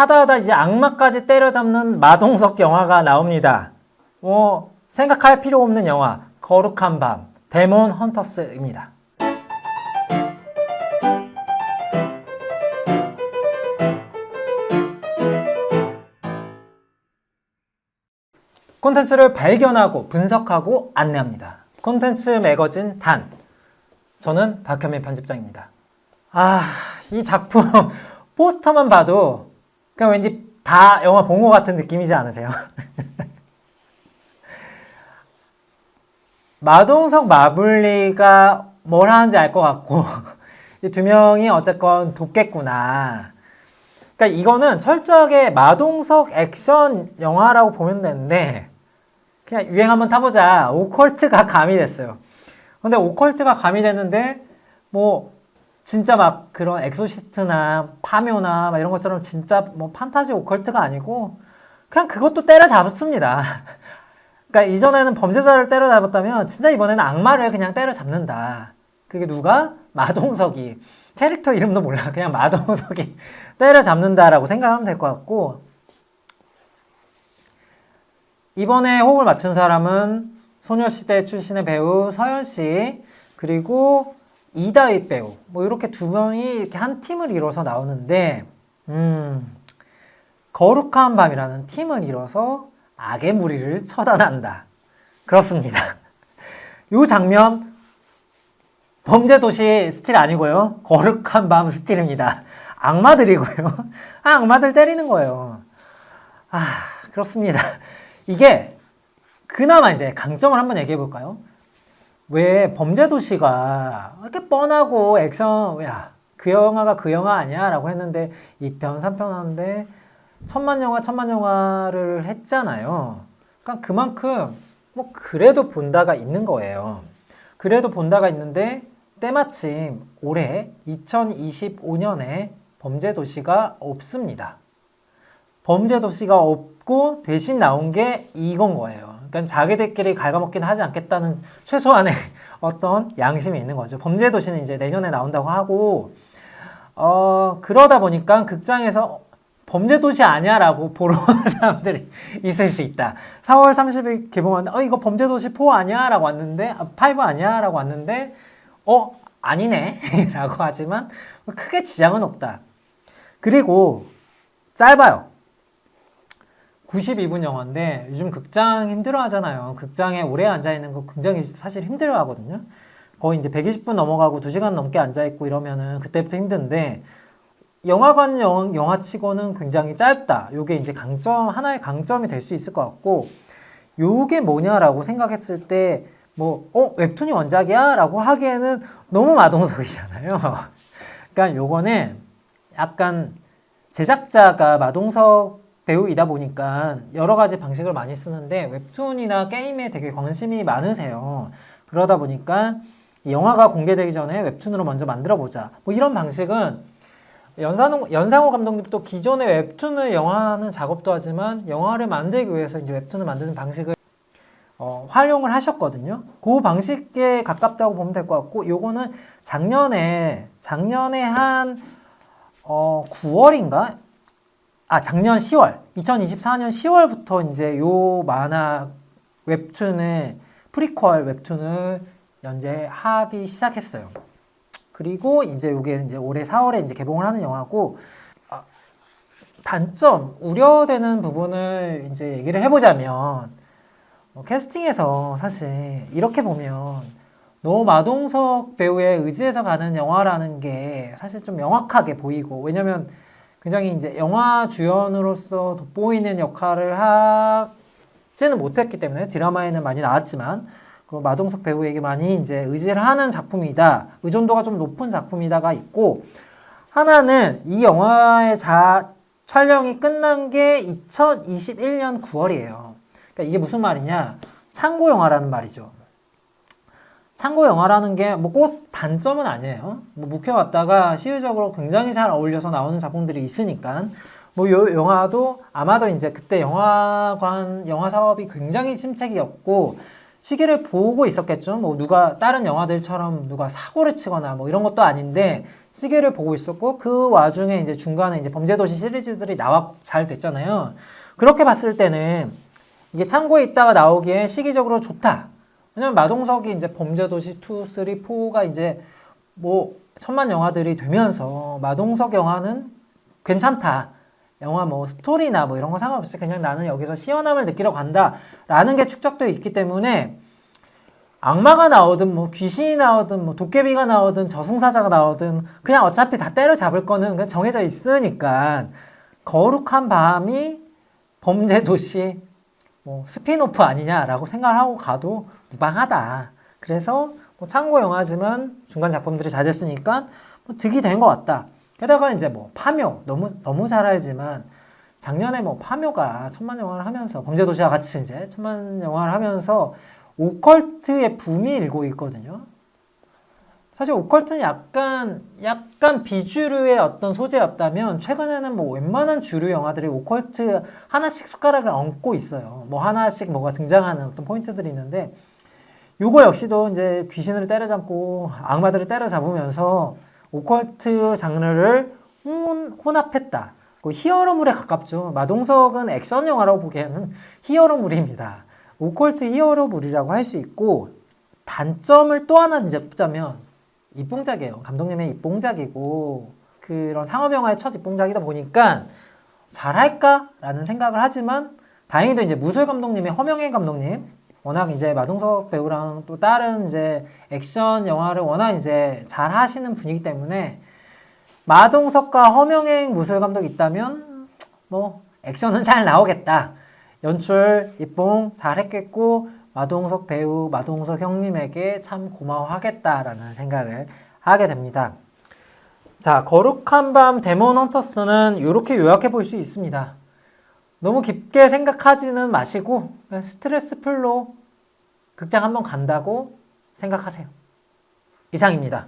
하다 이제 악마까지 때려잡는 마동석 영화가 나옵니다. 생각할 필요 없는 영화, 거룩한 밤, 데몬 헌터스입니다. 콘텐츠를 발견하고 분석하고 안내합니다. 콘텐츠 매거진 단. 저는 박현민 편집장입니다. 이 작품 포스터만 봐도 그냥 왠지 다 영화 본 것 같은 느낌이지 않으세요? 마동석, 마블리가 뭘 하는지 알 것 같고 이 두 명이 어쨌건 돕겠구나. 그러니까 이거는 철저하게 마동석 액션 영화라고 보면 되는데 그냥 유행 한번 타보자. 오컬트가 가미됐어요. 근데 오컬트가 가미됐는데 뭐 진짜 막 그런 엑소시스트나 파묘나 막 이런 것처럼 진짜 뭐 판타지 오컬트가 아니고 그냥 그것도 때려잡습니다. 그러니까 이전에는 범죄자를 때려잡았다면 진짜 이번에는 악마를 그냥 때려잡는다. 그게 누가? 마동석이. 캐릭터 이름도 몰라. 그냥 마동석이 때려잡는다라고 생각하면 될 것 같고, 이번에 호흡을 맞춘 사람은 소녀시대 출신의 배우 서현씨, 그리고 이다윗 배우, 뭐 이렇게 두 명이 이렇게 한 팀을 이뤄서 나오는데, 거룩한 밤이라는 팀을 이뤄서 악의 무리를 처단한다. 그렇습니다. 이 장면 범죄도시 스틸 아니고요. 거룩한 밤 스틸입니다. 악마들이고요. 악마들 때리는 거예요. 그렇습니다. 이게 그나마 이제 강점을 한번 얘기해 볼까요? 왜 범죄도시가 이렇게 뻔하고 액션, 야, 그 영화가 그 영화 아니야? 라고 했는데 2편, 3편 하는데 천만 영화를 했잖아요. 그러니까 그만큼 뭐 그래도 본다가 있는 거예요. 그래도 본다가 있는데 때마침 올해 2025년에 범죄도시가 없습니다. 범죄도시가 없고 대신 나온 게 이건 거예요. 그러니까 자기들끼리 갉아먹긴 하지 않겠다는 최소한의 어떤 양심이 있는 거죠. 범죄도시는 이제 내년에 나온다고 하고 그러다 보니까 극장에서 범죄도시 아니야? 라고 보러 오는 사람들이 있을 수 있다. 4월 30일 개봉하는데 이거 범죄도시 4 아니야? 라고 왔는데 5 아니야? 라고 왔는데 아니네? 라고 하지만 크게 지장은 없다. 그리고 짧아요. 92분 영화인데 요즘 극장 힘들어 하잖아요. 극장에 오래 앉아있는 거 굉장히 사실 힘들어 하거든요. 거의 이제 120분 넘어가고 2시간 넘게 앉아있고 이러면은 그때부터 힘든데 영화관 영화치고는 굉장히 짧다. 요게 이제 하나의 강점이 될 수 있을 것 같고, 요게 뭐냐라고 생각했을 때, 웹툰이 원작이야? 라고 하기에는 너무 마동석이잖아요. 그러니까 요거는 약간 제작자가 마동석 배우이다 보니까 여러 가지 방식을 많이 쓰는데, 웹툰이나 게임에 되게 관심이 많으세요. 그러다 보니까 영화가 공개되기 전에 웹툰으로 먼저 만들어보자. 뭐 이런 방식은 연상호 감독님도 기존의 웹툰을 영화하는 작업도 하지만 영화를 만들기 위해서 이제 웹툰을 만드는 방식을 활용을 하셨거든요. 그 방식에 가깝다고 보면 될 것 같고, 요거는 작년에 한 9월인가? 작년 10월, 2024년 10월부터 이제 요 만화 웹툰을 프리퀄 웹툰을 연재하기 시작했어요. 그리고 이제 이게 이제 올해 4월에 이제 개봉을 하는 영화고, 단점, 우려되는 부분을 이제 얘기를 해보자면, 캐스팅에서 사실 이렇게 보면 너무 마동석 배우의 의지에서 가는 영화라는 게 사실 좀 명확하게 보이고, 왜냐면 굉장히 이제 영화 주연으로서 돋보이는 역할을 하지는 못했기 때문에 드라마에는 많이 나왔지만, 마동석 배우에게 많이 이제 의지를 하는 작품이다. 의존도가 좀 높은 작품이다가 있고, 하나는 이 영화의 촬영이 끝난 게 2021년 9월이에요. 그러니까 이게 무슨 말이냐? 창고 영화라는 말이죠. 창고 영화라는 게 뭐 꼭 단점은 아니에요. 뭐 묵혀왔다가 시의적으로 굉장히 잘 어울려서 나오는 작품들이 있으니까, 요 영화도 아마도 이제 그때 영화 사업이 굉장히 침체기였고, 시기를 보고 있었겠죠. 뭐 누가 다른 영화들처럼 누가 사고를 치거나 뭐 이런 것도 아닌데 시기를 보고 있었고 그 와중에 이제 중간에 이제 범죄도시 시리즈들이 나와 잘 됐잖아요. 그렇게 봤을 때는 이게 창고에 있다가 나오기에 시기적으로 좋다. 왜냐면 마동석이 이제 범죄도시 2, 3, 4가 이제 뭐 천만 영화들이 되면서 마동석 영화는 괜찮다. 영화 뭐 스토리나 뭐 이런 거 상관없이 그냥 나는 여기서 시원함을 느끼러 간다라는 게 축적되어 있기 때문에 악마가 나오든 뭐 귀신이 나오든 뭐 도깨비가 나오든 저승사자가 나오든 그냥 어차피 다 때려잡을 거는 그냥 정해져 있으니까 거룩한 밤이 범죄도시 뭐 스피노프 아니냐라고 생각을 하고 가도 무방하다. 그래서 뭐 창고 영화지만 중간 작품들이 잘 됐으니까 뭐 득이 된 것 같다. 게다가 이제 뭐 파묘 너무 잘 알지만 작년에 뭐 파묘가 천만 영화를 하면서 범죄도시와 같이 이제 천만 영화를 하면서 오컬트의 붐이 일고 있거든요. 사실 오컬트는 약간 비주류의 어떤 소재였다면 최근에는 뭐 웬만한 주류 영화들이 오컬트 하나씩 숟가락을 얹고 있어요. 뭐 하나씩 뭐가 등장하는 어떤 포인트들이 있는데 요거 역시도 이제 귀신을 때려잡고 악마들을 때려잡으면서 오컬트 장르를 혼합했다. 히어로물에 가깝죠. 마동석은 액션 영화라고 보기에는 히어로물입니다. 오컬트 히어로물이라고 할 수 있고 단점을 또 하나 이제 뽑자면 입봉작이에요. 감독님의 입봉작이고 그런 상업영화의 첫 입봉작이다 보니까 잘할까라는 생각을 하지만 다행히도 이제 무술 감독님의 허명행 감독님 워낙 이제 마동석 배우랑 또 다른 이제 액션 영화를 워낙 이제 잘 하시는 분이기 때문에 마동석과 허명행 무술 감독이 있다면 뭐 액션은 잘 나오겠다. 연출, 입봉 잘 했겠고 마동석 배우, 마동석 형님에게 참 고마워하겠다라는 생각을 하게 됩니다. 자, 거룩한 밤 데몬 헌터스는 이렇게 요약해 볼 수 있습니다. 너무 깊게 생각하지는 마시고 스트레스 풀로 극장 한번 간다고 생각하세요. 이상입니다.